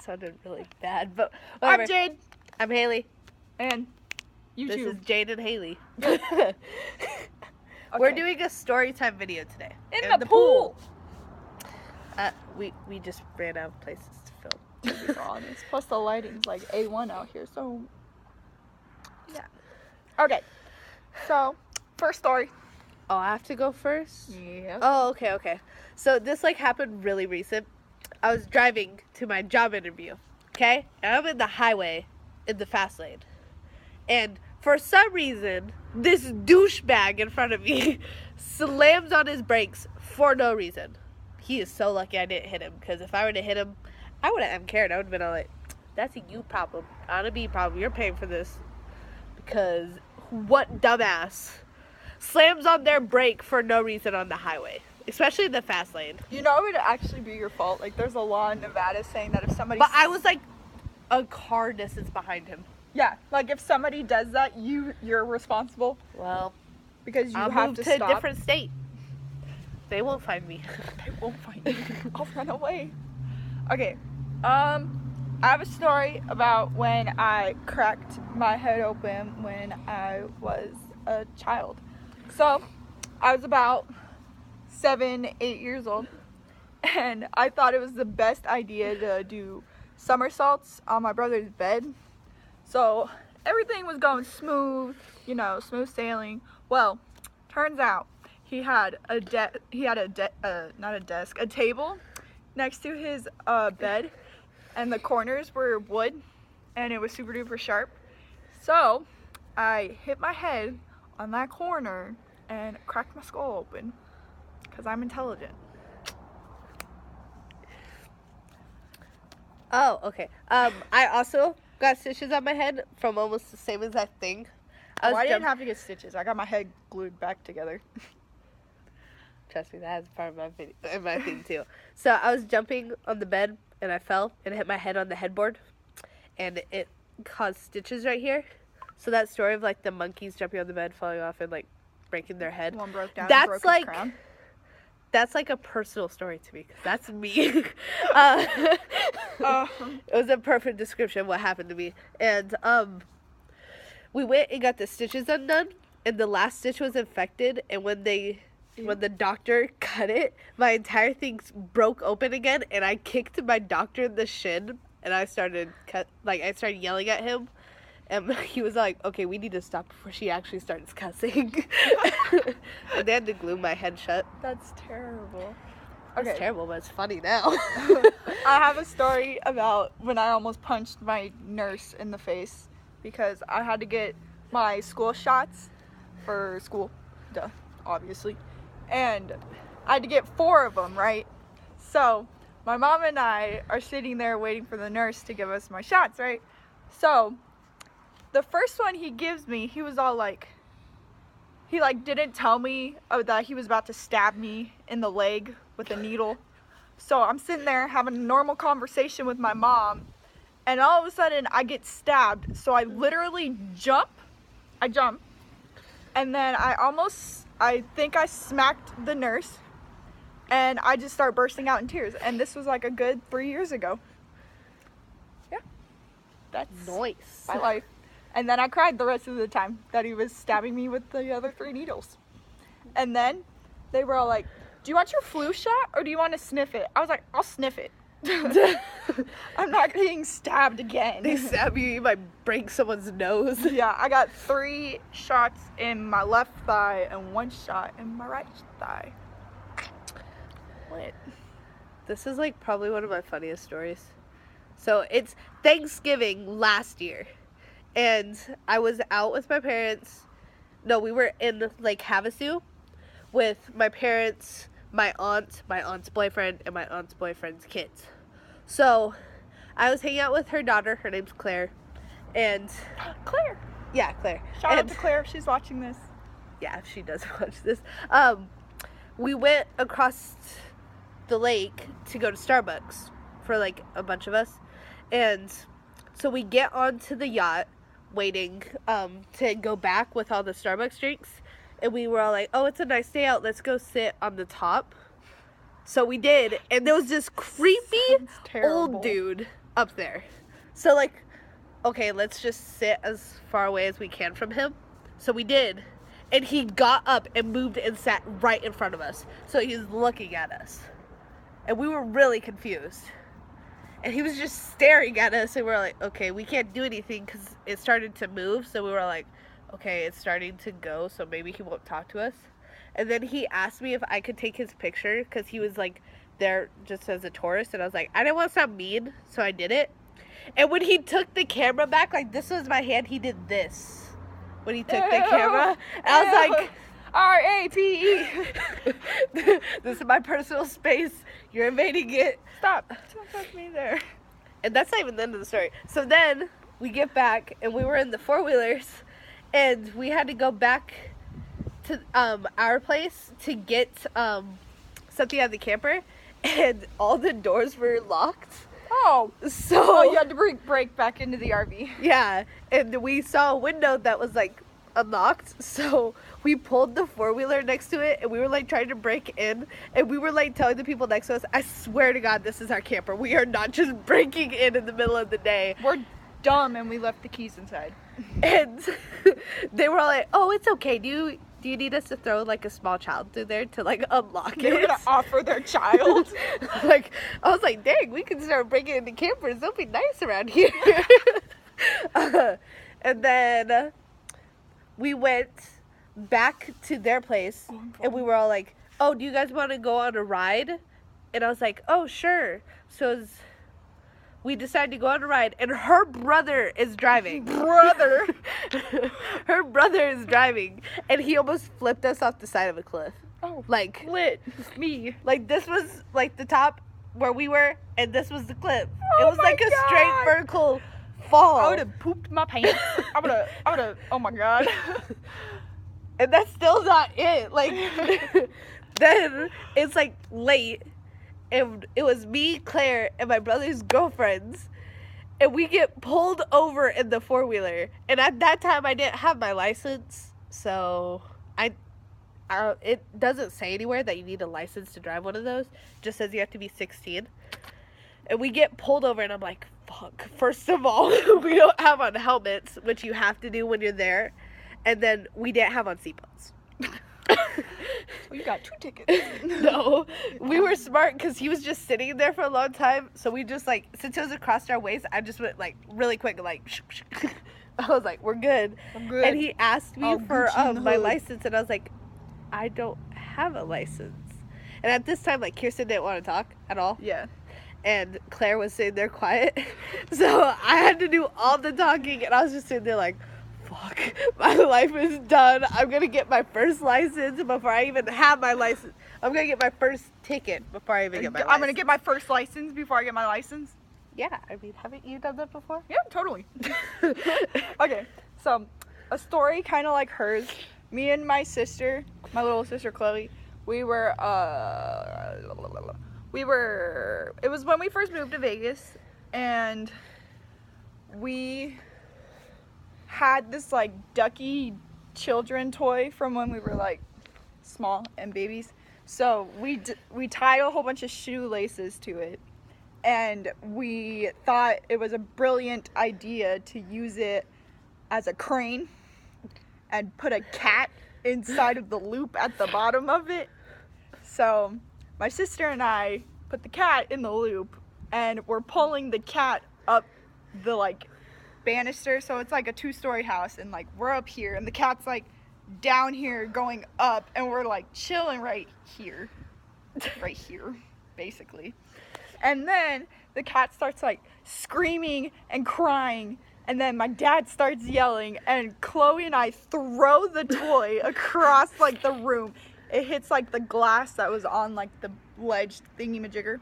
sounded really bad, but whatever. I'm Jade. I'm Hayley. And YouTube. This is Jade and Hayley. Okay. We're doing a story time video today. In the pool. We just ran out of places to film. To be honest. Plus the lighting's like A1 out here, so yeah. Okay. So, first story. Oh, I have to go first? Yeah. Oh, okay. So this happened really recent. I was driving to my job interview, okay? And I'm in the highway in the fast lane. And for some reason, this douchebag in front of me slams on his brakes for no reason. He is so lucky I didn't hit him, because if I were to hit him, I wouldn't have cared. I would have been all like, that's a you problem, not a me problem. You're paying for this. Because what dumbass slams on their brake for no reason on the highway, especially in the fast lane. You know, it would actually be your fault. Like, there's a law in Nevada saying that if somebody... But I was like a car distance behind him. Yeah, like if somebody does that, you're responsible. Well, because you I'll have move to to stop. a different state. They won't find me. They won't find me. I'll run away. Okay, I have a story about when I cracked my head open when I was a child. So, I was about 7, 8 years old, and I thought it was the best idea to do somersaults on my brother's bed. So, everything was going smooth, smooth sailing. Well, turns out he had a table next to his bed, and the corners were wood, and it was super duper sharp. So, I hit my head on that corner and cracked my skull open, because I'm intelligent. Oh, okay. I also got stitches on my head from almost the same exact thing. I didn't have to get stitches. I got my head glued back together. Trust me, that is part of my video, my thing too. So I was jumping on the bed and I fell and hit my head on the headboard, and it caused stitches right here. So that story of like the monkeys jumping on the bed, falling off, and like breaking their head. One broke down. That's and broke like his crown. That's like a personal story to me, because that's me. It was a perfect description of what happened to me. And we went and got the stitches undone, and the last stitch was infected, and when the doctor cut it, my entire thing broke open again, and I kicked my doctor in the shin, and I started yelling at him, and he was like, okay, we need to stop before she actually starts cussing. And they had to glue my head shut. That's terrible. Okay. It's terrible, but it's funny now. I have a story about when I almost punched my nurse in the face because I had to get my school shots for school, obviously, and I had to get 4 of them, right? So my mom and I are sitting there waiting for the nurse to give us my shots, right? So the first one he gives me, he was all like, he didn't tell me that he was about to stab me in the leg with a needle. So I'm sitting there having a normal conversation with my mom, and all of a sudden I get stabbed. So I literally jump, and then I think I smacked the nurse, and I just start bursting out in tears. And this was like a good 3 years ago. Yeah, that's nice. my life. And then I cried the rest of the time that he was stabbing me with the other 3 needles. And then they were all like, do you want your flu shot or do you want to sniff it? I was like, I'll sniff it. I'm not getting stabbed again. They stab you, you might break someone's nose. Yeah, I got 3 shots in my left thigh and 1 shot in my right thigh. What? This is like probably one of my funniest stories. So it's Thanksgiving last year, and I was out with my parents. No, we were in like Havasu with my parents, my aunt's boyfriend, and my aunt's boyfriend's kids. So I was hanging out with her daughter. Her name's Claire. And Claire. Yeah, Claire. Shout out to Claire if she's watching this. Yeah, if she does watch this. We went across the lake to go to Starbucks for like a bunch of us. And so we get onto the yacht waiting to go back with all the Starbucks drinks. And we were all like, oh, it's a nice day out. Let's go sit on the top. So we did. And there was this creepy old dude up there. So, like, okay, let's just sit as far away as we can from him. So we did. And he got up and moved and sat right in front of us. So he's looking at us. And we were really confused. And he was just staring at us. And we were like, okay, we can't do anything because it started to move. So we were like, okay, it's starting to go. So maybe he won't talk to us. And then he asked me if I could take his picture because he was like there just as a tourist. And I was like, I didn't want to sound mean. So I did it. And when he took the camera back, like this was my hand, he did this. When he took the camera, and I was like, R-A-P-E. this is my personal space. You're invading it. Stop. Don't touch me there. And that's not even the end of the story. So then we get back, and we were in the four-wheelers, and we had to go back to our place to get something out of the camper, and all the doors were locked. Oh, so you had to break back into the RV. Yeah, and we saw a window that was like unlocked, so we pulled the four-wheeler next to it, and we were like trying to break in, and we were like telling the people next to us, I swear to God, this is our camper. We are not just breaking in the middle of the day. We're dumb, and we left the keys inside. And they were all like, oh, it's okay. Do you need us to throw like a small child through there to like unlock it? They were gonna offer their child. Like, I was like, dang, we can start breaking into campers. They'll be nice around here. And then we went back to their place, and we were all like, oh, do you guys want to go on a ride? And I was like, oh, sure. So we decided to go on a ride, and her brother is driving. Her brother is driving, and he almost flipped us off the side of a cliff. Oh, like lit me. Like this was like the top where we were, and this was the cliff. Oh, it was like a straight vertical fall. I would have pooped my pants. I would have. Oh my God. And that's still not it. Like then it's like late. And it was me, Claire, and my brother's girlfriends. And we get pulled over in the four-wheeler. And at that time, I didn't have my license. So, it doesn't say anywhere that you need a license to drive one of those. It just says you have to be 16. And we get pulled over, and I'm like, fuck. First of all, we don't have on helmets, which you have to do when you're there. And then we didn't have on seatbelts. Well, you got 2 tickets. No, we were smart because he was just sitting there for a long time. So we just like, since it was across our waist, I just went like really quick, like I was like, we're good. I'm good. And he asked me for Gucci in the my hood. license, and I was like, I don't have a license. And at this time, like Kirsten didn't want to talk at all. Yeah. And Claire was sitting there quiet, so I had to do all the talking, and I was just sitting there like, fuck, my life is done. I'm gonna get my first license before I even have my license. I'm gonna get my first ticket before I even get my license. I'm gonna get my first license before I get my license. Yeah, I mean, haven't you done that before? Yeah, totally. Okay, so a story kind of like hers. Me and my sister, my little sister Chloe, it was when we first moved to Vegas, and we had this like ducky children toy from when we were like small and babies. So we tied a whole bunch of shoelaces to it, and we thought it was a brilliant idea to use it as a crane and put a cat inside of the loop at the bottom of it. So my sister and I put the cat in the loop, and we're pulling the cat up the like banister. So it's like a 2-story house, and like we're up here, and the cat's like down here going up, and we're like chilling right here basically. And then the cat starts like screaming and crying, and then my dad starts yelling, and Chloe and I throw the toy across like the room. It hits like the glass that was on like the ledge thingy-majigger.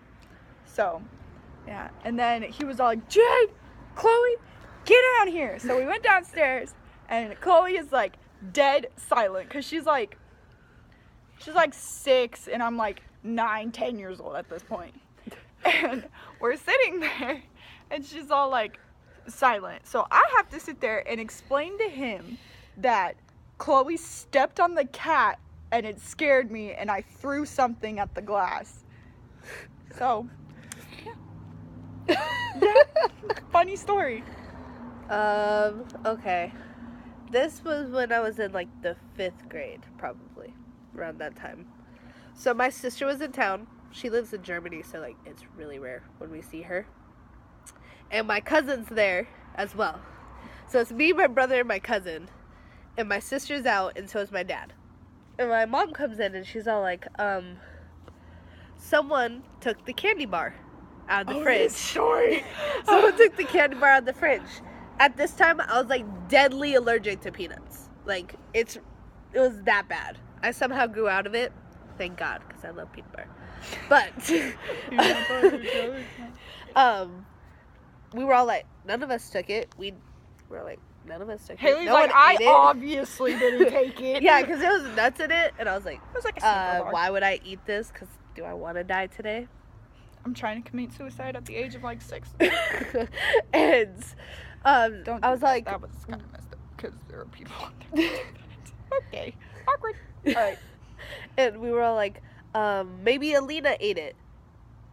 So yeah, and then he was all like, Jade, Chloe, get down here. So we went downstairs, and Chloe is like dead silent because she's like 6, and I'm like 9, 10 years old at this point. And we're sitting there, and she's all like silent. So I have to sit there and explain to him that Chloe stepped on the cat, and it scared me, and I threw something at the glass. So yeah. Yeah. Funny story. Okay. This was when I was in like the 5th grade, probably around that time. So my sister was in town. She lives in Germany, so like it's really rare when we see her. And my cousin's there as well. So it's me, my brother, and my cousin. And my sister's out, and so is my dad. And my mom comes in, and she's all like, someone took the candy bar out of the fridge. Story. Someone took the candy bar out of the fridge. At this time, I was like deadly allergic to peanuts. Like it was that bad. I somehow grew out of it. Thank God, because I love peanut butter. But we were all like, none of us took it. We were like, none of us took it. Hayley's No like, one I ate it. obviously didn't take it. Yeah, because there was nuts in it, and I was like, It was like a sneaker bar. why would I eat this? Because do I want to die today? I'm trying to commit suicide at the age of like 6. And Don't I was like, that was kind of messed up because there are people out there. Okay, awkward. All right. and we were all like, maybe Alina ate it.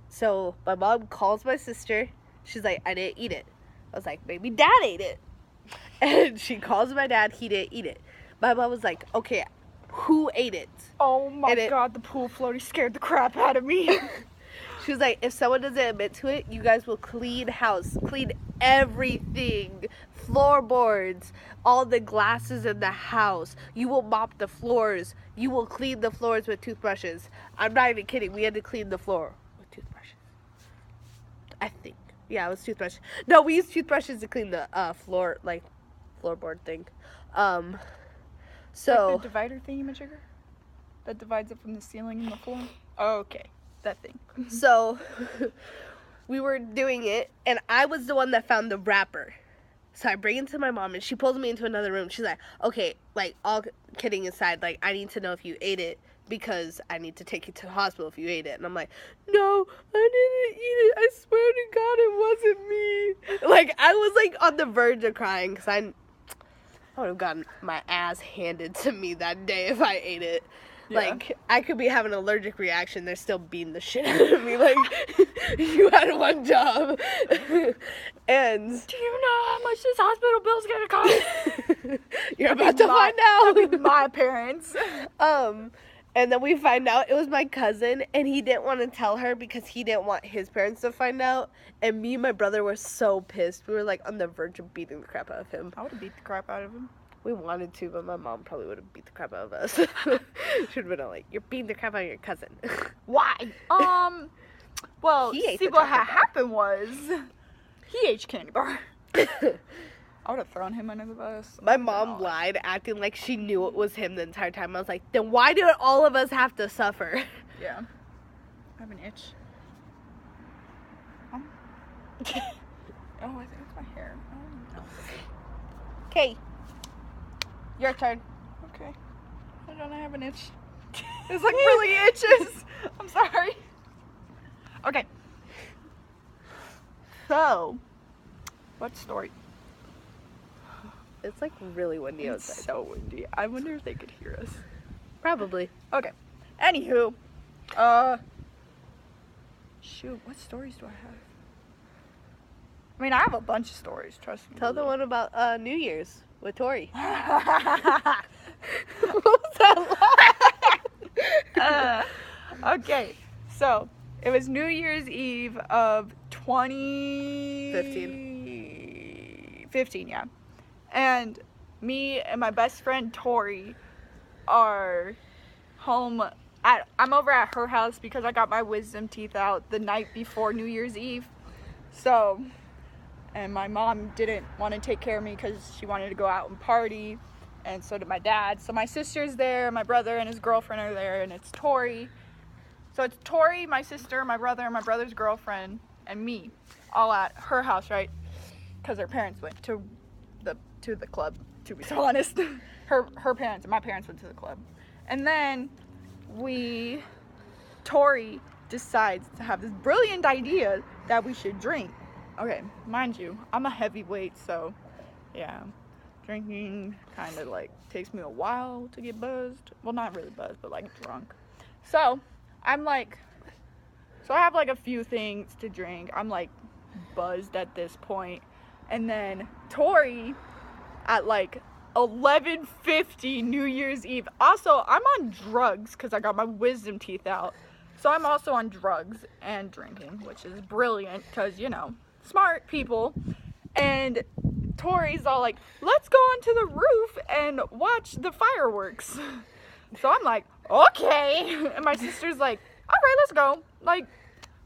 So my mom calls my sister. She's like, I didn't eat it. I was like, maybe Dad ate it. And she calls my dad. He didn't eat it. My mom was like, okay, who ate it? Oh my And God, the pool floaty scared the crap out of me. She was like, if someone doesn't admit to it, you guys will clean house, clean everything, floorboards, all the glasses in the house. You will mop the floors. You will clean the floors with toothbrushes. I'm not even kidding. We had to clean the floor with toothbrushes. I think. Yeah, it was toothbrush. No, we used toothbrushes to clean the floor, like, floorboard thing. So... Like the divider thingy-majigger? That divides it from the ceiling and the floor? Oh, okay. That thing. So, we were doing it, and I was the one that found the wrapper. So I bring it to my mom, and she pulls me into another room. She's like, okay, like, all kidding aside, like, I need to know if you ate it, because I need to take you to the hospital if you ate it. And I'm like, no, I didn't eat it. I swear to God, it wasn't me. Like, I was, like, on the verge of crying, because I would have gotten my ass handed to me that day if I ate it. Yeah. Like, I could be having an allergic reaction. They're still beating the shit out of me. Like, you had one job. And... Do you know how much this hospital bill's gonna cost? You're about to find out. My parents. And then we find out it was my cousin, and he didn't want to tell her because he didn't want his parents to find out. And me and my brother were so pissed. We were, like, on the verge of beating the crap out of him. I would have beat the crap out of him. We wanted to, but my mom probably would have beat the crap out of us. Should have been all like, you're beating the crap out of your cousin. Why? Well, He ate see the what chocolate bar. happened was, he ate candy bar. I would have thrown him under the bus. My mom lied, acting like she knew it was him the entire time. I was like, then why do all of us have to suffer? Yeah. I have an itch. Oh, I think it's my hair. I don't know. Okay. Your turn. Okay. Why don't I have an itch? It's like really itches. I'm sorry. Okay. So, what story? It's like really windy It's outside. so windy. I wonder if they could hear us. Probably. Okay. Anywho, shoot, what stories do I have? I mean, I have a bunch of stories, trust me. Tell the one about New Year's with Tori. Okay. What was that laugh? So it was New Year's Eve of 2015, yeah. And me and my best friend Tori are home I'm over at her house because I got my wisdom teeth out the night before New Year's Eve. So, and my mom didn't want to take care of me because she wanted to go out and party, and so did my dad. So my sister's there, my brother and his girlfriend are there, and it's Tori. So it's Tori, my sister, my brother, my brother's girlfriend, and me, all at her house, right? Because her parents went to the club, to be so honest. Her parents and my parents went to the club. And then Tori decides to have this brilliant idea that we should drink. Okay, mind you, I'm a heavyweight, so yeah, drinking kind of like takes me a while to get buzzed. Well, not really buzzed, but like drunk. So I have like a few things to drink. I'm like buzzed at this point. And then Tori at like 11:50 New Year's Eve. Also, I'm on drugs because I got my wisdom teeth out. So I'm also on drugs and drinking, which is brilliant because, you know, smart people. And Tori's all like, let's go onto the roof and watch the fireworks. So I'm like, okay. And my sister's like, all right, let's go. Like,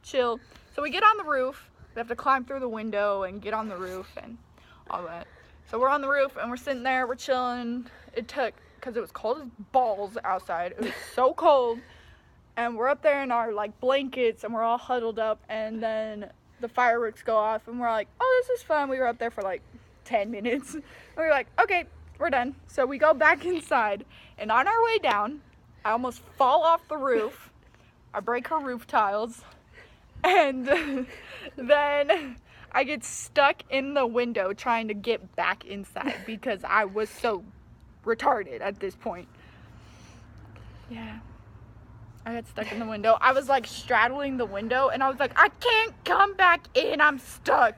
chill. So we get on the roof. We have to climb through the window and get on the roof and all that. So we're on the roof and we're sitting there, we're chilling. It took, because it was cold as balls outside. It was so cold. And we're up there in our like blankets and we're all huddled up, and then the fireworks go off and we're like, oh, this is fun. We were up there for like 10 minutes. And we were like, okay, we're done. So we go back inside, and on our way down, I almost fall off the roof. I break her roof tiles, and then I get stuck in the window trying to get back inside because I was so retarded at this point. Yeah. I got stuck in the window. I was like straddling the window and I was like, I can't come back in. I'm stuck.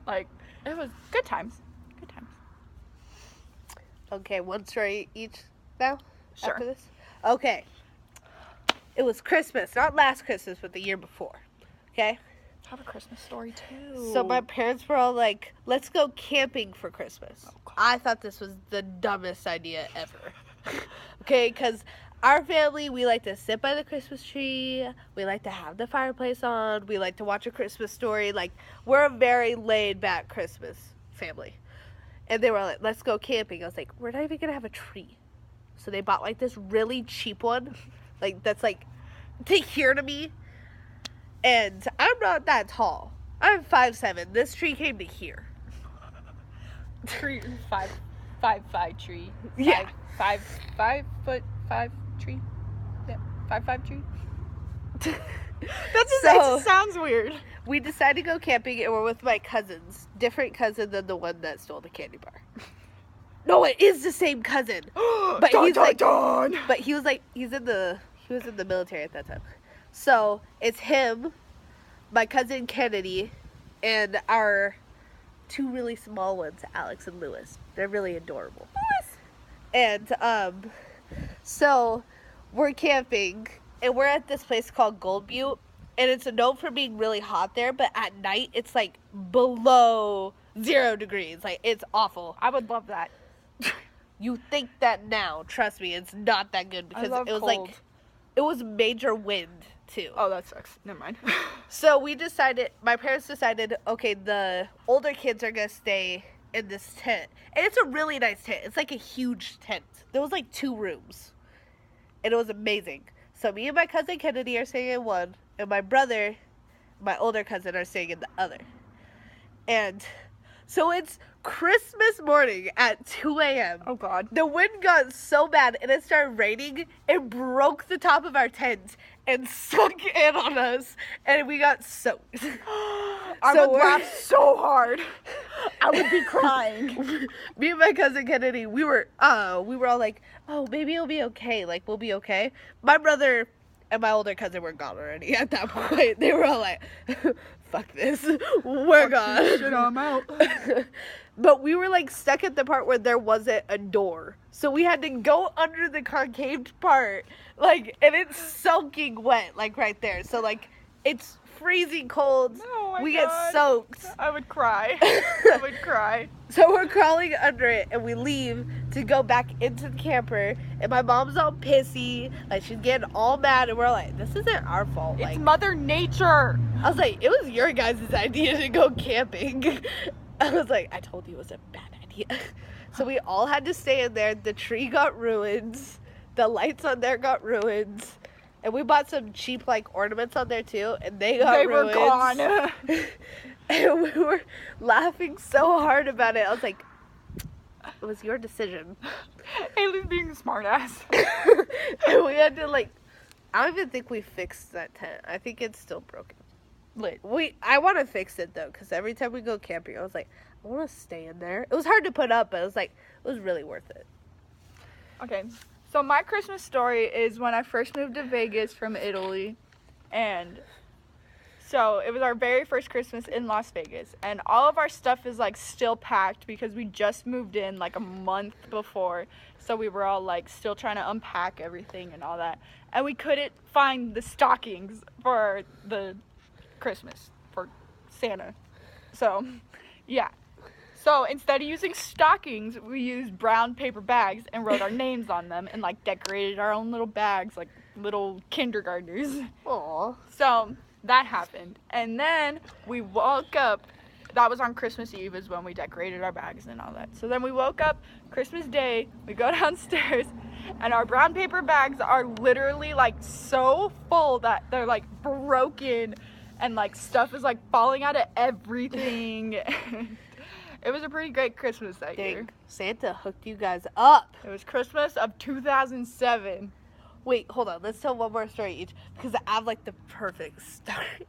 Like, it was good times. Good times. Okay, one story each now? Sure. After this? Okay. It was Christmas. Not last Christmas, but the year before. Okay? I have a Christmas story too. So my parents were all like, let's go camping for Christmas. Oh, I thought this was the dumbest idea ever. Okay, because our family, we like to sit by the Christmas tree. We like to have the fireplace on. We like to watch A Christmas Story. Like, we're a very laid-back Christmas family. And they were like, let's go camping. I was like, we're not even going to have a tree. So they bought, like, this really cheap one. Like, that's, like, to here to me. And I'm not that tall. I'm 5'7". This tree came to here. Tree, 5'5" tree. Yeah. 5'5" tree. Yeah, 5'5" tree. It sounds weird. We decided to go camping, and we're with my cousins. Different cousin than the one that stole the candy bar. No, it is the same cousin. But Dun, he's dun, like, dun. but he was in the military at that time. So it's him, my cousin Kennedy, and our two really small ones, Alex and Lewis. They're really adorable. Lewis. And so we're camping, and we're at this place called Gold Butte, and it's known for being really hot there, but at night it's like below 0 degrees. Like, it's awful. I would love that. You think that now, trust me, it's not that good because I love it was cold. like, it was major wind too. Oh, that sucks. Never mind. So my parents decided, okay, the older kids are gonna stay in this tent. And it's a really nice tent. It's like a huge tent. There was like 2 rooms. And it was amazing. So me and my cousin Kennedy are staying in one, and my brother, my older cousin, are staying in the other. And so it's Christmas morning at 2 a.m. Oh, God. The wind got so bad, and it started raining. It broke the top of our tent and sunk in on us, and we got soaked. I would laugh so hard. I would be crying. Me and my cousin Kennedy, we were all like, oh, maybe it'll be okay. Like, we'll be okay. My brother and my older cousin were gone already at that point. They were all like, fuck this. We're gone. Shit, I'm out. But we were like stuck at the part where there wasn't a door. So we had to go under the concaved part. Like, and it's soaking wet, like right there. So like, it's freezing cold. Oh my we God. get soaked. I would cry. I would cry. So we're crawling under it, and we leave to go back into the camper, and my mom's all pissy, like she's getting all mad, and we're like, this isn't our fault. It's Like, Mother Nature. I was like, it was your guys' idea to go camping. I was like, I told you it was a bad idea. So we all had to stay in there. The tree got ruined. The lights on there got ruined. And we bought some cheap, like, ornaments on there, too, and they got ruined. They were gone. And we were laughing so hard about it. I was like, it was your decision. Hayley's being a smartass. And we had to, like, I don't even think we fixed that tent. I think it's still broken. Lit. I want to fix it, though, because every time we go camping, I was like, I want to stay in there. It was hard to put up, but it was like, it was really worth it. Okay, so my Christmas story is when I first moved to Vegas from Italy, and So it was our very first Christmas in Las Vegas, and all of our stuff is like still packed because we just moved in like a month before. So we were all like still trying to unpack everything and all that, and we couldn't find the stockings for the Christmas for Santa. So yeah. So instead of using stockings, we used brown paper bags and wrote our names on them and like decorated our own little bags like little kindergartners. Aw. So that happened. And then we woke up. That was on Christmas Eve is when we decorated our bags and all that. So then we woke up Christmas Day. We go downstairs and our brown paper bags are literally like so full that they're like broken and like stuff is like falling out of everything. It was a pretty great Christmas that year. Santa hooked you guys up. It was Christmas of 2007. Wait, hold on. Let's tell one more story each because I have like the perfect story.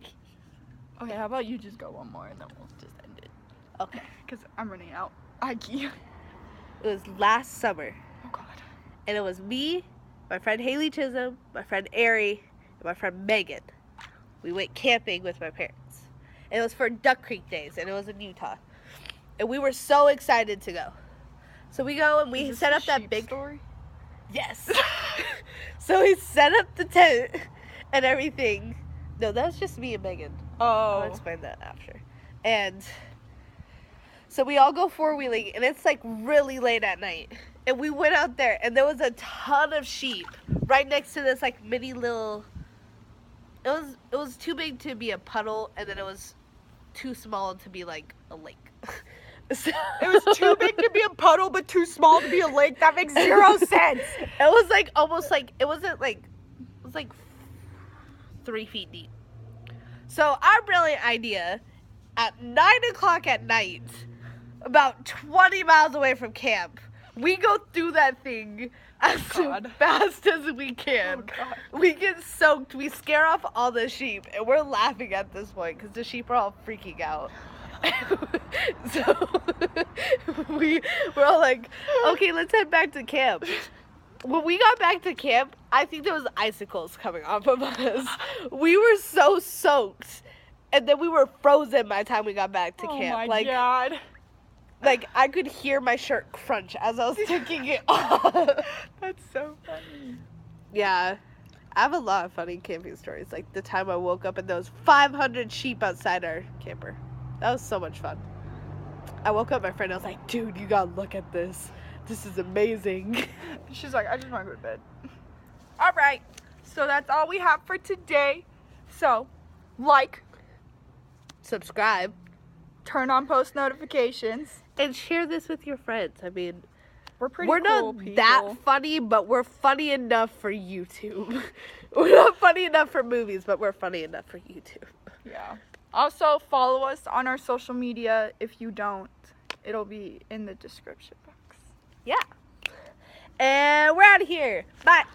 Okay, how about you just go one more and then we'll just end it. Okay. Because I'm running out. It It was last summer. Oh, God. And it was me, my friend Hayley Chisholm, my friend Ari, and my friend Megan. We went camping with my parents. And it was for Duck Creek Days, and it was in Utah. And we were so excited to go. So we go and we set up that big story. Yes. So we set up the tent and everything. No, that was just me and Megan. Oh. I'll explain that after. And so we all go four-wheeling, and it's like really late at night. And we went out there, and there was a ton of sheep right next to this like mini little. It was too big to be a puddle, and then it was too small to be like a lake. So, it was too big to be a puddle, but too small to be a lake. That makes zero sense. It was like almost like it was like 3 feet deep. So our brilliant idea, at 9:00 at night, about 20 miles away from camp, we go through that thing as fast as we can. Oh, God. We get soaked. We scare off all the sheep, and we're laughing at this point because the sheep are all freaking out. So we're all like, okay, let's head back to camp. When we got back to camp, I think there was icicles coming off of us. We were so soaked, and then we were frozen by the time we got back to camp. Oh my God. Like I could hear my shirt crunch as I was taking it off. That's so funny. Yeah. I have a lot of funny camping stories. Like the time I woke up and there was 500 sheep outside our camper. That was so much fun. I woke up my friend. I was like, dude, you gotta look at this. This is amazing. She's like, I just want to go to bed. All right. So that's all we have for today. So, like, subscribe, turn on post notifications, and share this with your friends. I mean, we're cool not people. That funny, but we're funny enough for YouTube. We're not funny enough for movies, but we're funny enough for YouTube. Yeah. Also, follow us on our social media. If you don't, it'll be in the description box. Yeah. And we're out of here. Bye.